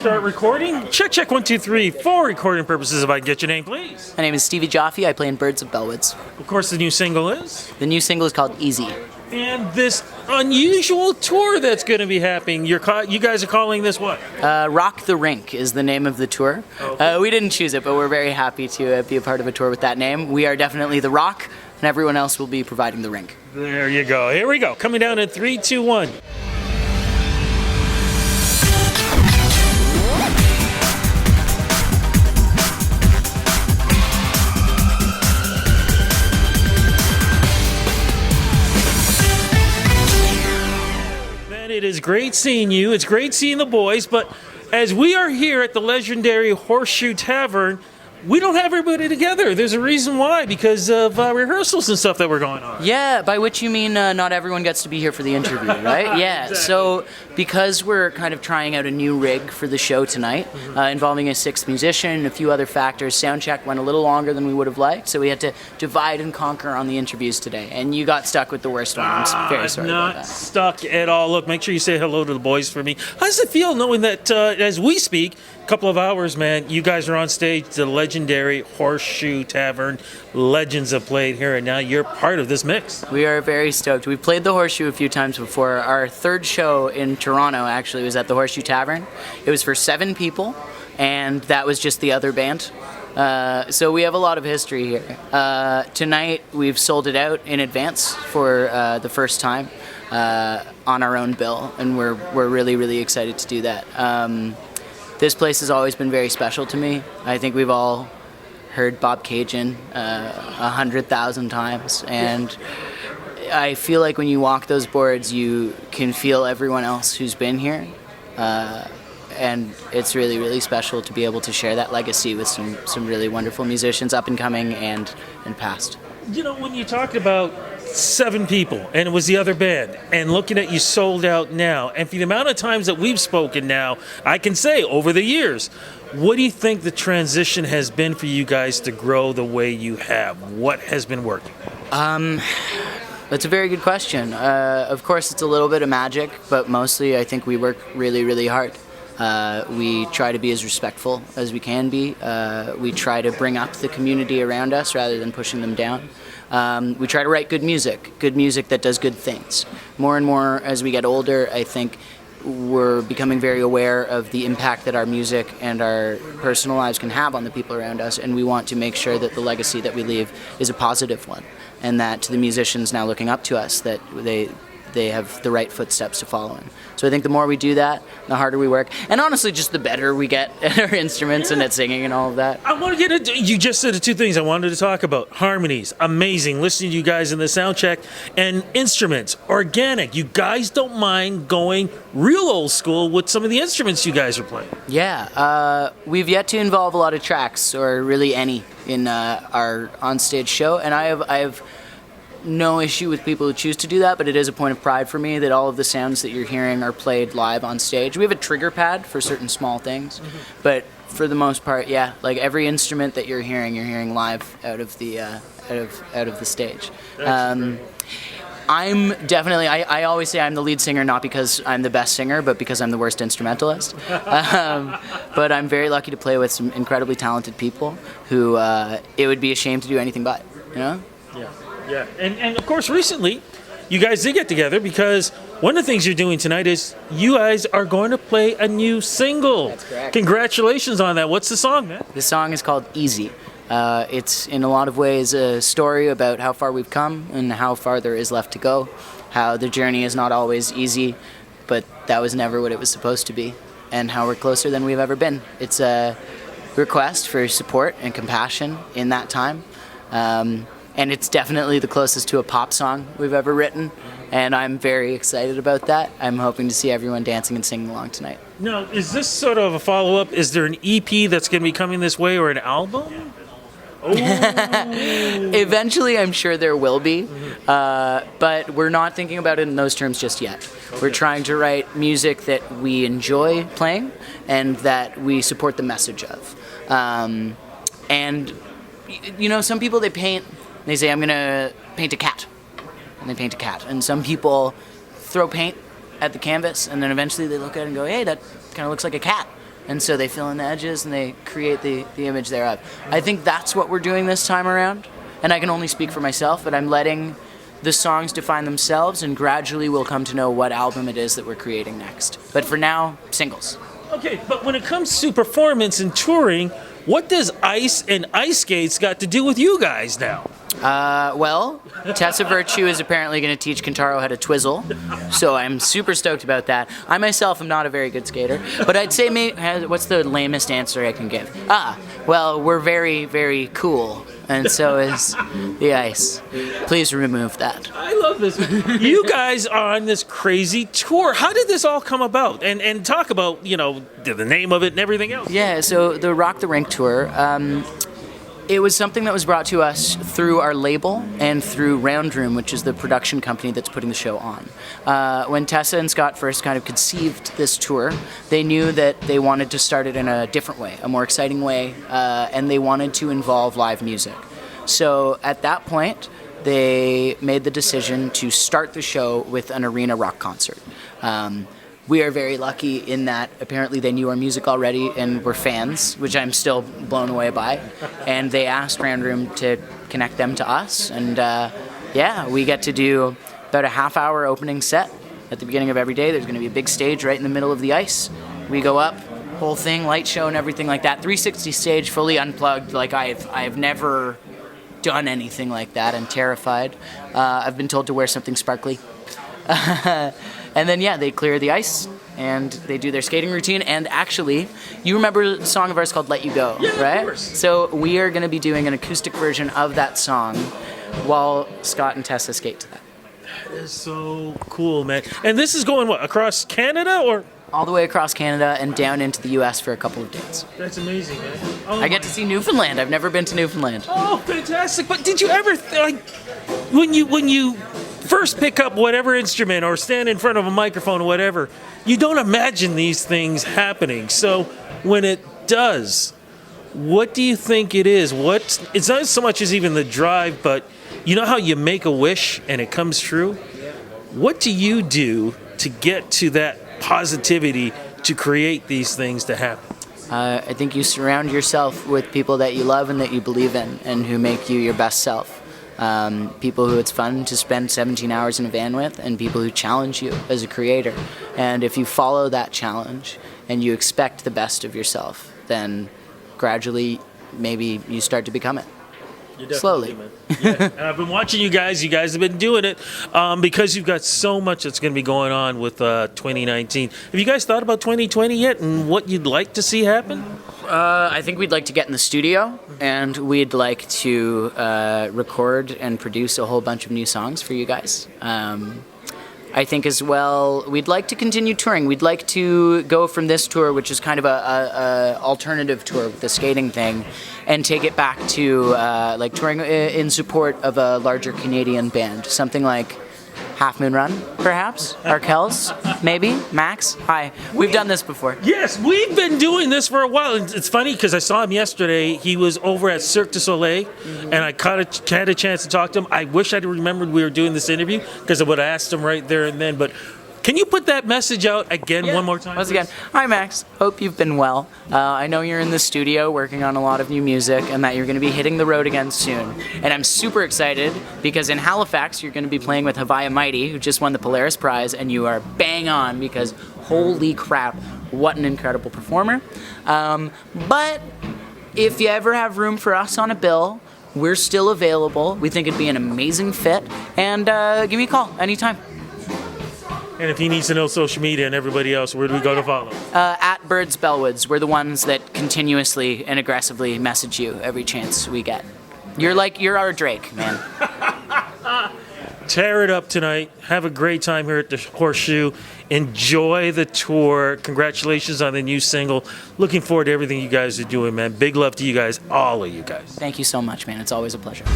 Start recording. Check 1, 2, 3 for recording purposes. If I can get your name, please. My name is Stevie Joffe. I play in Birds of Bellwoods. Of course, the new single is. The new single is called Easy. And this unusual tour that's going to be happening. You guys are calling this what? Rock the Rink is the name of the tour. Okay. We didn't choose it, but we're very happy to be a part of a tour with that name. We are definitely the Rock, and everyone else will be providing the rink. There you go. Here we go. Coming down in 3, 2, 1. It is great seeing you. It's great seeing the boys. But as we are here at the legendary Horseshoe Tavern, we don't have everybody together. There's a reason why, because of rehearsals and stuff that were going on. Yeah, by which you mean not everyone gets to be here for the interview, right? Yeah, Exactly. So because we're kind of trying out a new rig for the show tonight, involving a sixth musician and a few other factors, sound check went a little longer than we would have liked, so we had to divide and conquer on the interviews today. And you got stuck with the worst one. I'm very sorry about that. Not stuck at all. Look, make sure you say hello to the boys for me. How does it feel knowing that as we speak, a couple of hours, man, you guys are on stage, the legendary Horseshoe Tavern. Legends have played here, and now you're part of this mix. We are very stoked. We've played the Horseshoe a few times before. Our third show in Toronto actually was at the Horseshoe Tavern. It was for 7 people, and that was just the other band. So we have a lot of history here. Tonight we've sold it out in advance for the first time on our own bill, and we're really, really excited to do that. This place has always been very special to me. I think we've all heard Bob Cajun 100,000 times, and I feel like when you walk those boards, you can feel everyone else who's been here, and it's really, really special to be able to share that legacy with some really wonderful musicians, up and coming and past. You know, when you talked about 7 people, and it was the other band, and looking at you sold out now, and for the amount of times that we've spoken now, I can say over the years, what do you think the transition has been for you guys to grow the way you have? What has been working? That's a very good question. Of course, it's a little bit of magic, but mostly I think we work really, really hard. We try to be as respectful as we can be. We try to bring up the community around us rather than pushing them down. We try to write good music that does good things. More and more as we get older, I think we're becoming very aware of the impact that our music and our personal lives can have on the people around us, and we want to make sure that the legacy that we leave is a positive one, and that to the musicians now looking up to us, that they have the right footsteps to follow in. So I think the more we do that, the harder we work, and honestly, just the better we get at our instruments and at singing and all of that. I want to get into, you just said the 2 things I wanted to talk about. Harmonies, amazing. Listening to you guys in the sound check, and instruments, organic. You guys don't mind going real old school with some of the instruments you guys are playing. Yeah, we've yet to involve a lot of tracks, or really any, in our onstage show, and I have no issue with people who choose to do that, but it is a point of pride for me that all of the sounds that you're hearing are played live on stage. We have a trigger pad for certain small things, but for the most part, yeah, like every instrument that you're hearing live out of the stage. I'm definitely, I always say I'm the lead singer, not because I'm the best singer, but because I'm the worst instrumentalist. But I'm very lucky to play with some incredibly talented people who it would be a shame to do anything but, you know? Yeah, and of course, recently, you guys did get together because one of the things you're doing tonight is you guys are going to play a new single. That's correct. Congratulations on that. What's the song, man? The song is called Easy. It's in a lot of ways a story about how far we've come and how far there is left to go, how the journey is not always easy, but that was never what it was supposed to be, and how we're closer than we've ever been. It's a request for support and compassion in that time. And it's definitely the closest to a pop song we've ever written, and I'm very excited about that. I'm hoping to see everyone dancing and singing along tonight. Now, is this sort of a follow-up? Is there an EP that's going to be coming this way, or an album? Oh. Eventually, I'm sure there will be, but we're not thinking about it in those terms just yet. Okay. We're trying to write music that we enjoy playing and that we support the message of. And, you know, some people, they say, I'm going to paint a cat, and they paint a cat. And some people throw paint at the canvas, and then eventually they look at it and go, hey, that kind of looks like a cat. And so they fill in the edges and they create the image thereof. I think that's what we're doing this time around. And I can only speak for myself, but I'm letting the songs define themselves, and gradually we'll come to know what album it is that we're creating next. But for now, singles. Okay, but when it comes to performance and touring, what does ice and ice skates got to do with you guys now? Well, Tessa Virtue is apparently going to teach Kentaro how to twizzle, so I'm super stoked about that. I myself am not a very good skater, but I'd say, what's the lamest answer I can give? Well, we're very, very cool, and so is the ice. Please remove that. I love this. You guys are on this crazy tour. How did this all come about? And talk about, the name of it and everything else. Yeah, so the Rock the Rink tour, it was something that was brought to us through our label and through Round Room, which is the production company that's putting the show on. When Tessa and Scott first kind of conceived this tour, they knew that they wanted to start it in a different way, a more exciting way, and they wanted to involve live music. So at that point, they made the decision to start the show with an arena rock concert. We are very lucky in that apparently they knew our music already and were fans, which I'm still blown away by. And they asked Round Room to connect them to us. And we get to do about a half-hour opening set at the beginning of every day. There's going to be a big stage right in the middle of the ice. We go up, whole thing, light show and everything like that. 360 stage, fully unplugged. Like I've never done anything like that. I'm terrified. I've been told to wear something sparkly. And then, they clear the ice, and they do their skating routine. And actually, you remember a song of ours called Let You Go, right? Of course. So we are going to be doing an acoustic version of that song while Scott and Tessa skate to that. That is so cool, man. And this is going, across Canada or? All the way across Canada and down into the U.S. for a couple of days. That's amazing, man. I get to see Newfoundland. I've never been to Newfoundland. Oh, fantastic. But did you ever, when you first pick up whatever instrument or stand in front of a microphone or whatever, you don't imagine these things happening. So when it does, what do you think it is? It's not so much as even the drive, but you know how you make a wish and it comes true? What do you do to get to that positivity to create these things to happen? I think you surround yourself with people that you love and that you believe in and who make you your best self. People who it's fun to spend 17 hours in a van with, and people who challenge you as a creator. And if you follow that challenge and you expect the best of yourself, then gradually maybe you start to become it. Slowly. And I've been watching you guys. You guys have been doing it because you've got so much that's going to be going on with 2019. Have you guys thought about 2020 yet and what you'd like to see happen? I think we'd like to get in the studio, and we'd like to record and produce a whole bunch of new songs for you guys. I think as well, we'd like to continue touring. We'd like to go from this tour, which is kind of a alternative tour with the skating thing, and take it back to touring in support of a larger Canadian band, something like Half Moon Run, perhaps? Arkells, maybe? Max? Hi. We've done this before. Yes, we've been doing this for a while. It's funny because I saw him yesterday. He was over at Cirque du Soleil, and I had a chance to talk to him. I wish I'd remembered we were doing this interview because I would have asked him right there and then. But can you put that message out again one more time? Once again, hi Max. Hope you've been well. I know you're in the studio working on a lot of new music and that you're going to be hitting the road again soon. And I'm super excited because in Halifax you're going to be playing with Havaya Mighty, who just won the Polaris Prize, and you are bang on because holy crap, what an incredible performer. But if you ever have room for us on a bill, we're still available. We think it'd be an amazing fit. And give me a call anytime. And if he needs to know social media and everybody else, where do we go to follow? At Birds Bellwoods. We're the ones that continuously and aggressively message you every chance we get. You're our Drake, man. Tear it up tonight. Have a great time here at the Horseshoe. Enjoy the tour. Congratulations on the new single. Looking forward to everything you guys are doing, man. Big love to you guys, all of you guys. Thank you so much, man. It's always a pleasure.